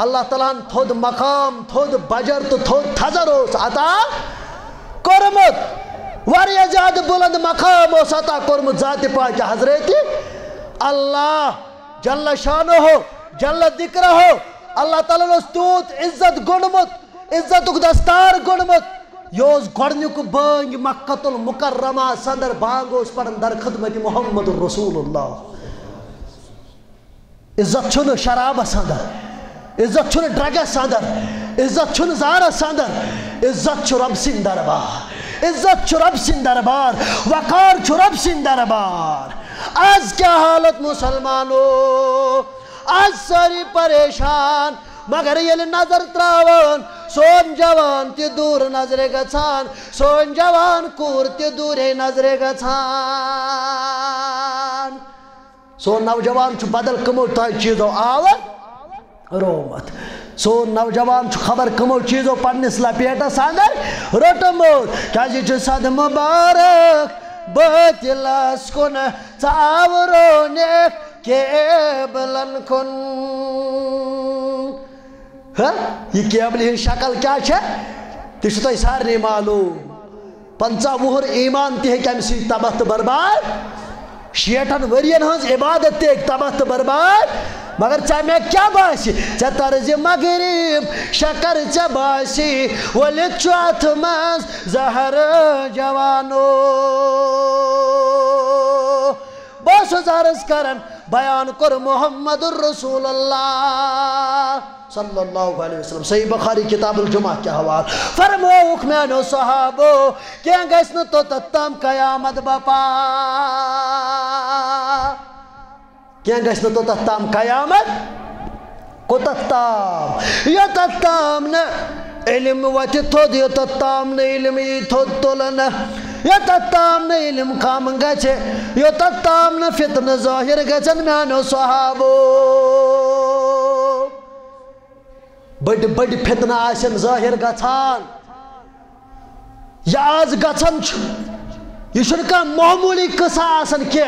اللہ تعالیٰ ہن تھوٚد مقام تھوٚد بجر تہٕ تھوٚد تھزر اوس عطا کوٚرمُت واریاہ زیادٕ بُلند مقام اوس عطا کوٚرمُت ذاتِ پاکہِ حضرت اللہ جل شانہ جل ذکرہ اللہ تعالیٰ اوس تیوٗت عزت گوٚنڈمُت عزتُک دستار گوٚنڈمُت یہ اوس گۄڈنیُک بٲنٛگۍ مکۃ المکرمہ صدر بانگ اوس پران در خدمت محمد رسول اللہ عزت چھُنہٕ شرابس اندر عزت چھُنہٕ ڈرگس اندر عزت چھُنہٕ زارس اندر عزت چھُ رب سٕنٛدۍ دربار عزت چھُ رب سٕنٛدۍ دربار وقار چھُ رب سٕنٛدۍ دربار آز کیٛاہ حالت مسلمانو آج ساری پریشان مگر ییٚلہِ نظر تراوان سون جوان تہِ دوٗر نظرِ گژھان سون جوان کوٗر تہِ دوٗرے نظرِ گژھان سون نوجوان چھُ بدل کمو تانۍ چیٖزو آوُر رومت سون نوجوان خبر کمو چیزو پنس لپیٹس اندر روٹمت کیا صد مبارک بتلس کن ژاورونک کیبلن کن یہ کیبل ہن شکل کیا تہ تہ سارے معلوم 50 وُہر ایمان تہ ہم سی تباہ تو برباد 60 ورین ہز عبادت تہ تباہ تو برباد مگر ژے کیا باسی ژے طرز مغرب شکر ژے باسی ولت چھُ اتھ منٛز زہر جوانو بہٕ اوسُس عرض کران بیان کور محمد الرسول اللہ صلی اللہ علیہ وسلم صحیح بخاری کتاب الجمعہ کے حوالہ فرموک میانو صحابو کیا گیس نہ تو تتام قیامت بپا کیا گیس نہ تو تتام قیامت کو تتام یا تتام نہ علم وچ تھود یا تتام نہ علم یہ تھود تولن یا تتام نہ علم کام گچے یا تتام نہ فتن ظاہر گچن میانو صحابو بڑی بڑی فتنہ آسن ظاہر گھان یہ آز گھان یہ چھنہ معمولی قصہ آسان کی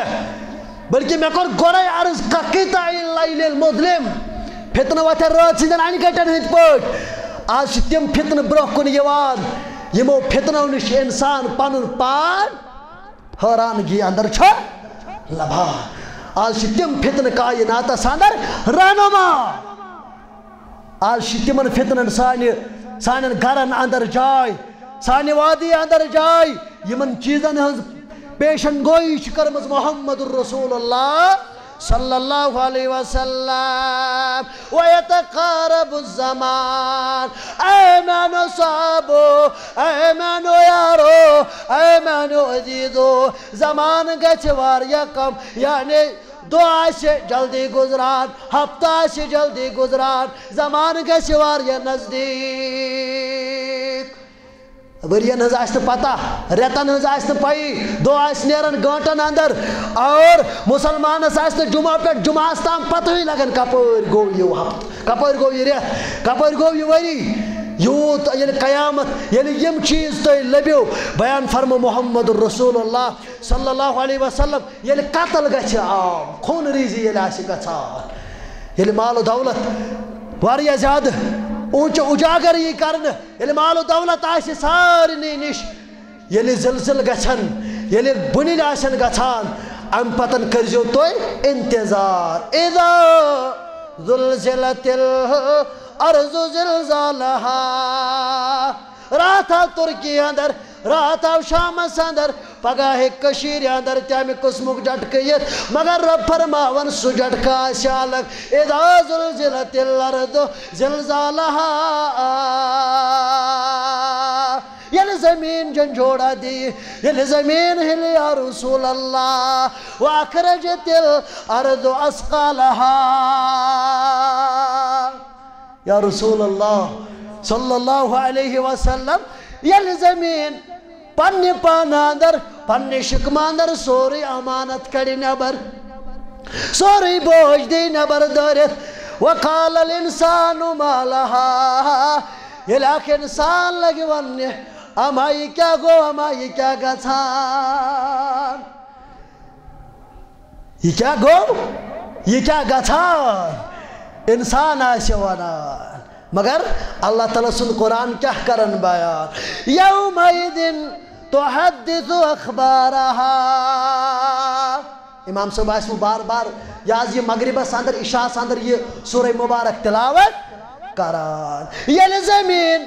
بلکہ میں کور گورے عرض قطع اللیل المظلم فتنہ وتھے رات سندین انہ گٹن ہند پٹ آج تم فتنہ برہ کن یوان یمو فتنو نش انسان پنن پان حیرانگی اندر لبان آج تم فتنہ کائناتس اندر رہنما آج تمن فتنن سانن گرن اندر جائے سانہ وادی اندر جائے یمن چیزن ہز پیشن گوئی کرمز محمد الرسول اللہ صلی اللہ علیہ وسلم ویتقارب الزمان اے مانو صحابو اے مانو یارو اے مانو عزیزو زمان گچھ واریا کم یعنی دعا سے جلدی گزران ہفتہ سے جلدی گزران زمان کے سواریا نزدیک ورین ہز آسن پتہ ریتن ہز آسن پائی دعا اس نیرن گھنٹن اندر اور مسلمان آسن جمعہ پہ جمعہ استام پتہ ہی لگن کپر گو یہ ہفت کپر گو یہ ریت کپر گو یہ وری یوت یعنی قیامت یعنی یم چیز تو لبیو بیان فرمو محمد الرسول اللہ صلی اللہ علیہ وسلم یعنی قتل گچھ عام خون ریزی یعنی آسی گچھان یعنی مال و دولت واریا زیادہ اونچ اجاگر یہ کرن یعنی مال و دولت آسی سارنی نش یعنی زلزل گچھن یعنی بنیل آسن گچھان ام پتن کرزیو تو انتظار اذا زلزلت الارض زلزالها رات آو ترکی اندر رات آو شام اندر پگاہ کشیر اندر تیمی قسمک جھٹکیت مگر رب فرماون سو جھٹکا شالک اذا زلزلت الارض زلزالها یل زمین جھنجھوڑا دی یل زمین ہلی یا رسول اللہ واخرجت الارض اسقالها یا رسول اللہ صلی اللہ علیہ وسلم یل زمین پنی پاناندر پنی شکماندر سوری امانت کڑی نبر سوری بوجھ دی نبر دارت وقال الانسان ما لها یلاک انسان لگی ونی امائی کیا گو امائی کیا گھان یہ کیا گو یہ کیا گھان انسان آسے ونان مگر اللہ تعالیٰ سن قرآن کیا کرن بیان یوم ایدن تحدث اخبارها امام صاحب آئیس بار بار یاز یہ مغربہ ساندر عشاء ساندر یہ سورہ مبارک تلاوت کران یل زمین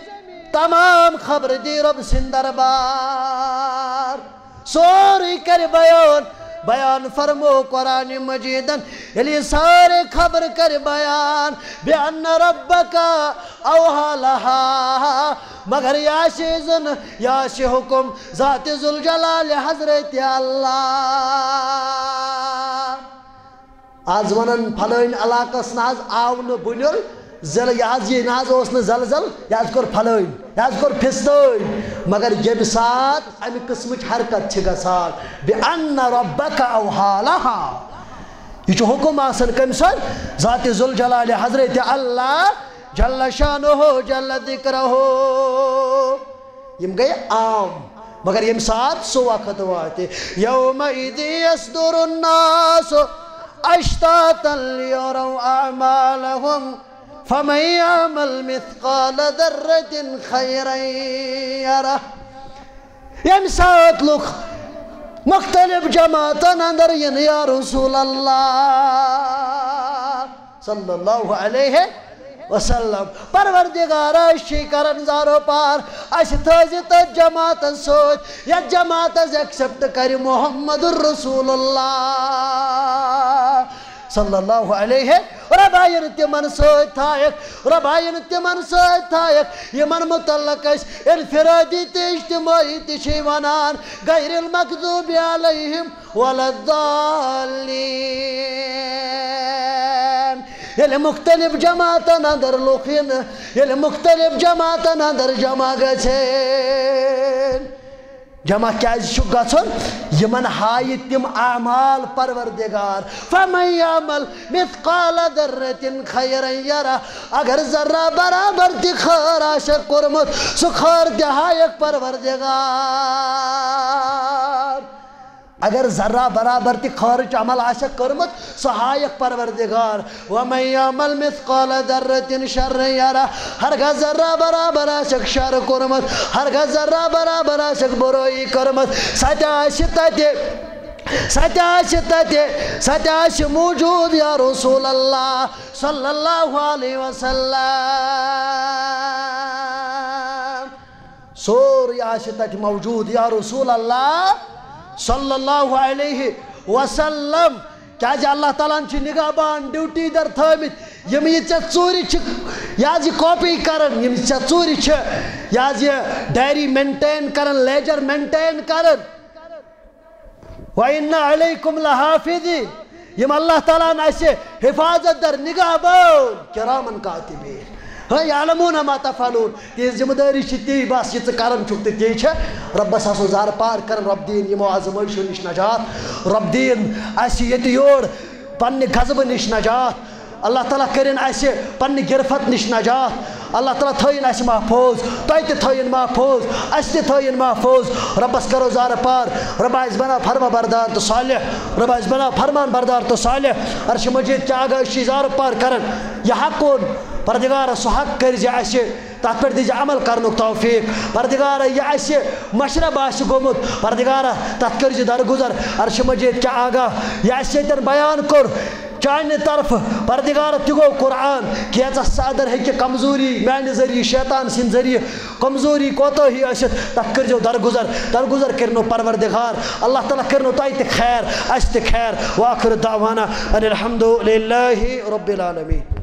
تمام خبر دی رب سندر بار سوری کر بیان بیان فرمو قرآن مجیدن یلی سارے خبر کر بیان بیان ربکا اوہا لہا مگر یا شیزن یا شی حکم ذات ذوالجلال حضرت اللہ آز ونن پھلوین علاقہ سناز آون بنیل زل یاز یہ ناز اوسن زلزل یاز کر پھلوین یاز کر پھستوین مگر یہ ساتھ امی قسمچ حرکت چھ گسان بِأَنَّ رَبَّكَ أَوْحَى لَهَا یہ حکم آسن کم سن ذات ذوالجلال حضرت اللہ جل شانہ جل ذکرہ یم گئی عام مگر یم ساتھ سو وقت واتے یومئذ یصدر الناس اشتاتا لیروا اعمالهم فمن يعمل مثقال ذرة خيرا يره یم ساتھ لوگ مختلف جماعتن اندر یا رسول اللہ صلی اللہ علیہ وسلم پروردگار اشی کرن زارو پار اش تھزی تت جماعتن سوچ یا جماعت ایکسپٹ کری محمد الرسول اللہ صلی اللہ علیہ ربائن تمن سوچ تھائک ربائن تمن سوچ تھائک یمن متعلق اس انفرادی تی اجتماعی تشی ونان غیر المغضوب علیہم ولا الضالین یلی مختلف جماعتن اندر لوخین یلی مختلف جماعتن اندر جمع گچھین جمع کیاز چھو گژھن یمن ہائی تم اعمال پروردگار فمن یعمل مثقال ذرۃ خیرا یرہ اگر ذرہ برابر تہ خیر آسہ کورمت سہ خیر تہ ہائیک پروردگار اگر ذرہ برابر تہ خیرچ عمل آسہ کورمت سہ ہائیک پروردگار ومن یعمل مثقال ذرۃ شرا یرہ ہرگاہ ذرہ برابر آسہ شر کورمت ہرگاہ ذرہ برابر آسہ برائی کورمت ستہ آسہ موجود یا رسول اللہ صلی اللہ علیہ وسلم سوری آسہ تت موجود یا رسول اللہ صلی اللہ علیہ وسلم کیا اللہ تعالیٰ چھ نگاہ بان ڈیوٹی در تھامت یم یہ ژوری یاز یہ کاپی کرن یم ژوری یاز یہ ڈائری مینٹین کرن لیجر مینٹین کرن وَإِنَّ عَلَيْكُمْ لَحَافِظِينَ یم اللہ تعالیٰ اسے حفاظت در نگاہ بان کرامن کاتبین یعلمون ما تفعلون تیز ذمہ داری تی بس یہ کرن چھک تو تی ربس ہسو زار پار کرن رب دین یمو آزمائشو نش نجات رب دین اس یہ یور پنہ غضب نش نجات اللہ تعالیٰ کرن اس پنہ گرفت نش نجات اللہ تعالیٰ تھین اس محفوظ تہ تہ تھین محفوظ اس تہ تھین محفوظ ربس کرو زار پار رب اس بنا فرما بردار تو صالح رب اس بنا فرمان بردار تو صالح عرش مجید کیا آگا اسی زار پار کرن یہ حق کون پردگار سو حق کر اسے تات پر دیجی عمل کرنک توفیق پردگار یہ اسے مشرب آس گومت پردگار تات کر درگزر عرش مجید کیا آگا یہ اسے تر بیان کر چانہ طرف پردگار تہ گو قرآن کیژا صادر ہیکہ کمزوری میانہ ذریعہ شیطان سند ذریعہ کمزوری کوتاہی ٲسِتھ تتھ کٔرزیو درگزر کرنو پروردگار اللہ تعالیٰ کرنو تۄہہِ تہِ خیر اسہِ تہِ خیر وآخر دعوانا ان الحمد للہ رب العالمین.